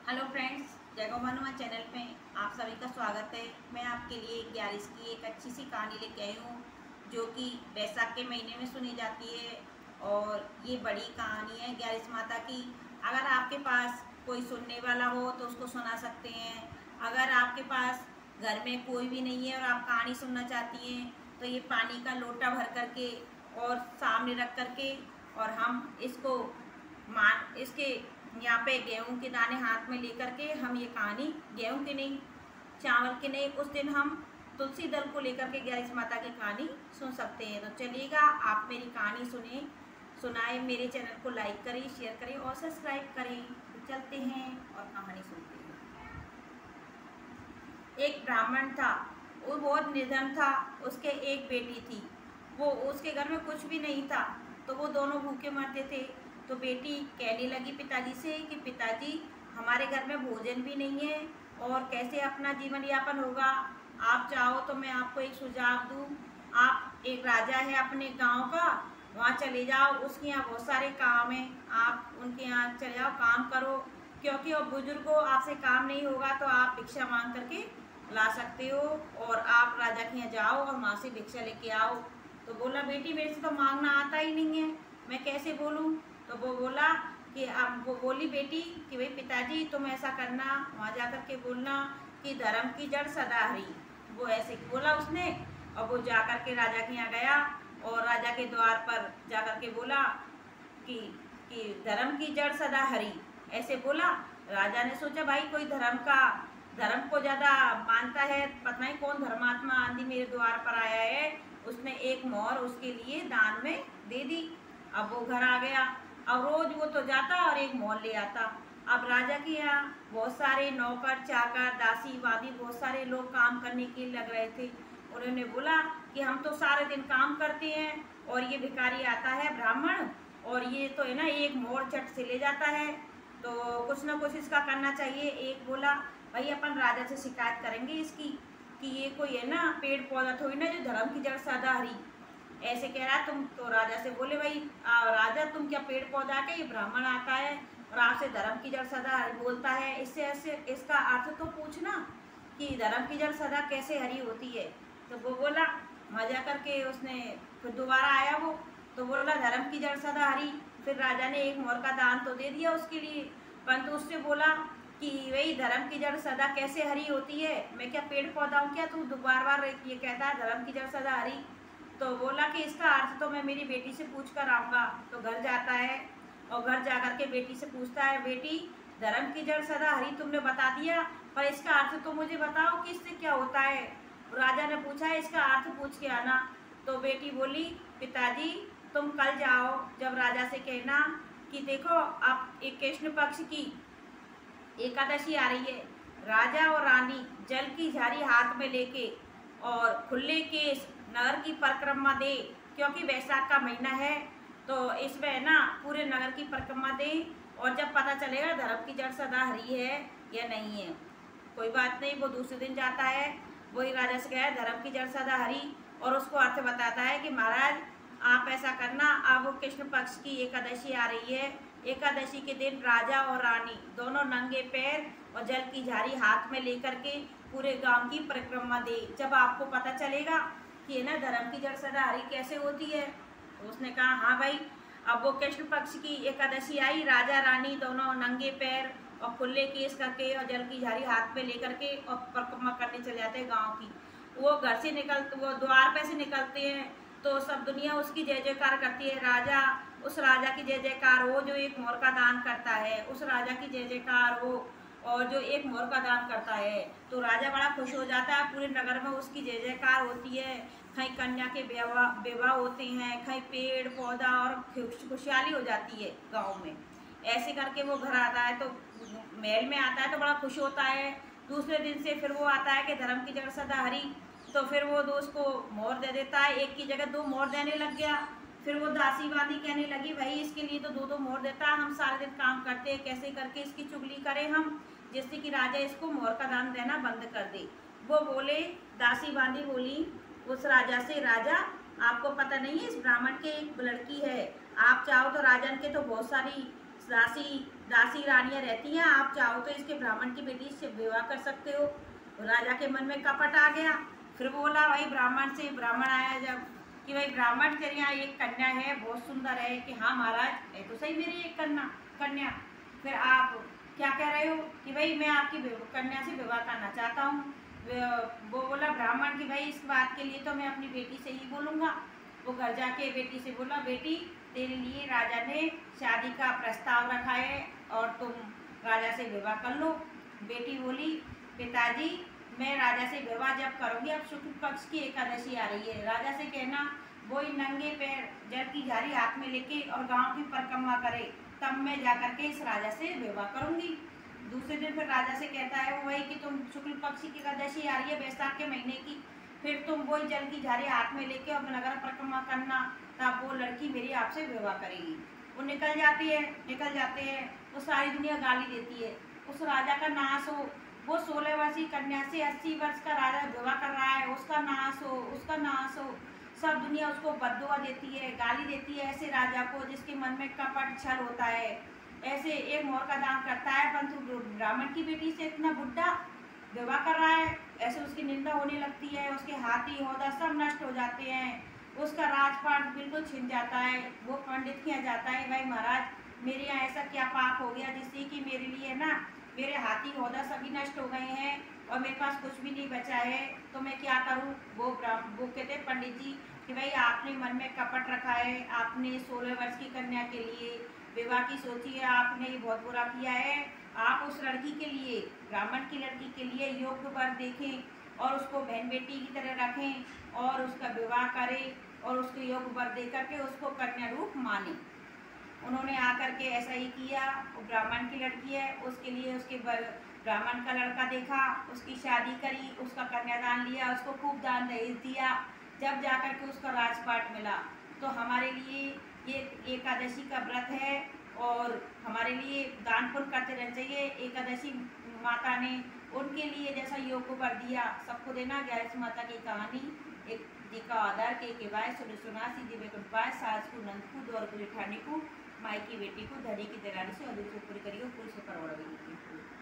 Hello friends, जय गौ Hanuman channel में आप सभी का स्वागत है। मैं आपके लिए ग्यारिश की एक अच्छी सी कहानी लेके आई हूँ जो कि वैशाख के महीने में सुनी जाती है। और ये बड़ी कहानी है ग्यारिश माता की। अगर आपके पास कोई सुनने वाला हो तो उसको सुना सकते हैं। अगर आपके पास घर में कोई भी नहीं है और आप कहानी सुनना चाहती हैं तो ये पानी का लोटा भर करके और सामने रख करके और हम इसको मान इसके यहाँ पे गेहूं के दाने हाथ में लेकर के हम ये कहानी, गेहूं की नहीं, चावल की नहीं, उस दिन हम तुलसी दल को लेकर के ग्यारिश माता की कहानी सुन सकते हैं। तो चलिएगा, आप मेरी कहानी सुनाए, मेरे चैनल को लाइक करें, शेयर करें और सब्सक्राइब करें। तो चलते हैं और कहानी सुनते हैं। एक ब्राह्मण था, वो बहुत निर्धन था। उसके एक बेटी थी, वो उसके घर में कुछ भी नहीं था, तो वो दोनों भूखे मरते थे। तो बेटी कहने लगी पिताजी से कि पिताजी, हमारे घर में भोजन भी नहीं है और कैसे अपना जीवन यापन होगा। आप चाहो तो मैं आपको एक सुझाव दूँ। आप, एक राजा है अपने गांव का, वहाँ चले जाओ, उसके यहाँ बहुत सारे काम हैं, आप उनके यहाँ चले जाओ, काम करो। क्योंकि वो बुजुर्ग हो, आपसे काम नहीं होगा तो आप भिक्षा मांग करके ला सकते हो और आप राजा के यहाँ जाओ और वहाँ से भिक्षा लेके आओ। तो बोला, बेटी मेरे से तो मांगना आता ही नहीं है, मैं कैसे बोलूँ। तो वो बोला कि अब वो बोली बेटी कि भाई पिताजी तुम ऐसा करना, वहाँ जा कर के बोलना कि धर्म की जड़ सदा हरी। वो ऐसे बोला उसने, और वो जा कर के राजा के यहाँ गया और राजा के द्वार पर जा कर के बोला कि कि धर्म की जड़ सदा हरी, ऐसे बोला। राजा ने सोचा भाई कोई धर्म को ज़्यादा मानता है, पता नहीं कौन धर्मात्मा आंधी मेरे द्वार पर आया है। उसने एक मोहर उसके लिए दान में दे दी। अब वो घर आ गया, अब रोज वो तो जाता और एक मोहर ले आता। अब राजा के यहाँ बहुत सारे नौकर चाकर दासी वादी बहुत सारे लोग काम करने के लिए लग रहे थे। उन्होंने बोला कि हम तो सारे दिन काम करते हैं और ये भिखारी आता है ब्राह्मण, और ये तो है ना एक मोहर चट से ले जाता है, तो कुछ ना कुछ इसका करना चाहिए। एक बोला, भाई अपन राजा से शिकायत करेंगे इसकी कि ये कोई है ना पेड़ पौधा थोड़ी ना जो धर्म की जड़ सदा हरी, ऐसे कह रहा है तुम। तो राजा से बोले, भाई राजा तुम क्या पेड़ पौधा के, ये ब्राह्मण आता है और आपसे धर्म की जड़ सदा हरी बोलता है, इससे ऐसे इसका अर्थ तो पूछना कि धर्म की जड़ सदा कैसे हरी होती है। तो वो बोला, मजा करके उसने फिर दोबारा आया वो, तो बोला धर्म की जड़ सदा हरी। फिर राजा ने एक मोहर का दान तो दे दिया उसके लिए, परंतु उससे बोला कि वही धर्म की जड़ सदा कैसे हरी होती है, मैं क्या पेड़ पौधा हूँ क्या, तू बार बार ये कहता है धर्म की जड़ सदा हरी। तो बोला कि इसका अर्थ तो मैं मेरी बेटी से पूछ कर आऊँगा। तो घर जाता है और घर जा कर के बेटी से पूछता है, बेटी धर्म की जड़ सदा हरी तुमने बता दिया, पर इसका अर्थ तो मुझे बताओ कि इससे क्या होता है। राजा ने पूछा है इसका अर्थ पूछ के आना। तो बेटी बोली, पिताजी तुम कल जाओ, जब राजा से कहना कि देखो आप एक कृष्ण पक्ष की एकादशी आ रही है, राजा और रानी जल की झारी हाथ में लेके और खुले केस नगर की परिक्रमा दे, क्योंकि वैशाख का महीना है तो इसमें ना पूरे नगर की परिक्रमा दे, और जब पता चलेगा धर्म की जड़ सदा हरी है या नहीं है। कोई बात नहीं, वो दूसरे दिन जाता है, वही राजा से कहा धर्म की जड़ सदा हरी, और उसको अर्थ बताता है कि महाराज आप ऐसा करना, अब वो कृष्ण पक्ष की एकादशी आ रही है, एकादशी के दिन राजा और रानी दोनों नंगे पैर और जल की झारी हाथ में लेकर के पूरे गांव की परिक्रमा दे। जब आपको पता चलेगा कि ना धर्म की जड़ सदा हरी कैसे होती है। तो उसने कहा हाँ भाई। अब वो कृष्ण पक्ष की एकादशी आई, राजा रानी दोनों नंगे पैर और खुले केस करके और जल की झारी हाथ में लेकर के और परिक्रमा करने चले जाते हैं गाँव की। वो घर से वो द्वार पे से निकलते हैं तो सब दुनिया उसकी जय जयकार करती है। राजा, उस राजा की जय जयकार हो जो एक मोर का दान करता है, उस राजा की जय जयकार हो और जो एक मोर का दान करता है। तो राजा बड़ा खुश हो जाता है, पूरे नगर में उसकी जय जयकार होती है। कहीं कन्या के विवाह होते हैं, कहीं पेड़ पौधा और खुशहाली हो जाती है गाँव में। ऐसे करके वो घर आता है, तो महल में आता है तो बड़ा खुश होता है। दूसरे दिन से फिर वो आता है कि धर्म की जड़ सदा हरी, तो फिर वो दोस्त को मोहर दे देता है, एक की जगह 2 मोहर देने लग गया। फिर वो दासी वादी कहने लगी, भाई इसके लिए तो 2-2 मोहर देता है, हम सारे दिन काम करते हैं, कैसे करके इसकी चुगली करें हम, जिससे कि राजा इसको मोहर का दान देना बंद कर दे। वो बोले, दासी वादी बोली उस राजा से, राजा आपको पता नहीं है इस ब्राह्मण के एक लड़की है, आप चाहो तो राजन के तो बहुत सारी दासी दासी रानियां रहती हैं, आप चाहो तो इसके ब्राह्मण की बेटी से विवाह कर सकते हो। राजा के मन में कपट आ गया। फिर बोला भाई ब्राह्मण से, ब्राह्मण आया जब कि भाई ब्राह्मण तेरे यहाँ एक कन्या है, बहुत सुंदर है। कि हाँ महाराज, है तो सही मेरी एक कन्या। फिर आप क्या कह रहे हो कि भाई मैं आपकी कन्या से विवाह करना चाहता हूँ। वो बोला ब्राह्मण कि भाई इस बात के लिए तो मैं अपनी बेटी से ही बोलूँगा। वो घर जाके बेटी से बोला, बेटी तेरे लिए राजा ने शादी का प्रस्ताव रखा है और तुम राजा से विवाह कर लो। बेटी बोली, पिताजी मैं राजा से विवाह जब करूँगी, अब शुक्ल पक्ष की एकादशी आ रही है, राजा से कहना वो ही नंगे पैर जल की झाड़ी हाथ में लेके और गांव की परिक्रमा करे, तब मैं जाकर के इस राजा से विवाह करूँगी। दूसरे दिन फिर राजा से कहता है वो वही कि तुम शुक्ल पक्ष की एकादशी आ रही है बैसाख के महीने की, फिर तुम वही जल की झाड़ी हाथ में लेके और नगर परिक्रमा करना, तब वो लड़की मेरी आपसे विवाह करेगी। वो निकल जाते हैं। वो सारी दुनिया गाली देती है, उस राजा का नाश हो। वो 16 वर्षीय कन्या से 80 वर्ष का राजा विवाह कर रहा है, उसका नाश हो, उसका नाश हो। सब दुनिया उसको बद्दुआ देती है, गाली देती है ऐसे राजा को जिसके मन में कपट छल होता है। ऐसे एक मोर का दान करता है, परंतु ब्राह्मण की बेटी से इतना बुढ़ा विवाह कर रहा है, ऐसे उसकी निंदा होने लगती है। उसके हाथी होदा सब नष्ट हो जाते हैं, उसका राजपाट बिल्कुल छिन जाता है। वो पंडित किया जाता है, भाई महाराज मेरे यहाँ ऐसा क्या पाप हो गया जिससे कि मेरे लिए ना मेरे हाथी होदा सभी नष्ट हो गए हैं और मेरे पास कुछ भी नहीं बचा है, तो मैं क्या करूँ। वो कहते पंडित जी कि भाई आपने मन में कपट रखा है, आपने 16 वर्ष की कन्या के लिए विवाह की सोची है, आपने ये बहुत बुरा किया है। आप उस लड़की के लिए, ब्राह्मण की लड़की के लिए योग्य वर देखें और उसको बहन बेटी की तरह रखें और उसका विवाह करें और उसको योग्य वर दे करके उसको कन्या रूप माने। उन्होंने आकर के ऐसा ही किया। वो ब्राह्मण की लड़की है, उसके लिए उसके ब्राह्मण का लड़का देखा, उसकी शादी करी, उसका कन्यादान लिया, उसको खूब दान दहेज दिया। जब जाकर के उसका राजपाट मिला, तो हमारे लिए ये एकादशी का व्रत है और हमारे लिए दान पुण्य करते रहना चाहिए। एकादशी माता ने उनके लिए जैसा योग को कर दिया, सबको देना। ग्यारस माता की कहानी एक जी का आधार के बाय सुना सीधी बेकुट पाए सास को नंद को दौर को जेठानी को माई की बेटी को धनी की दरानी से और दूसरे पूरी करी को पूरी से परवड़ गई।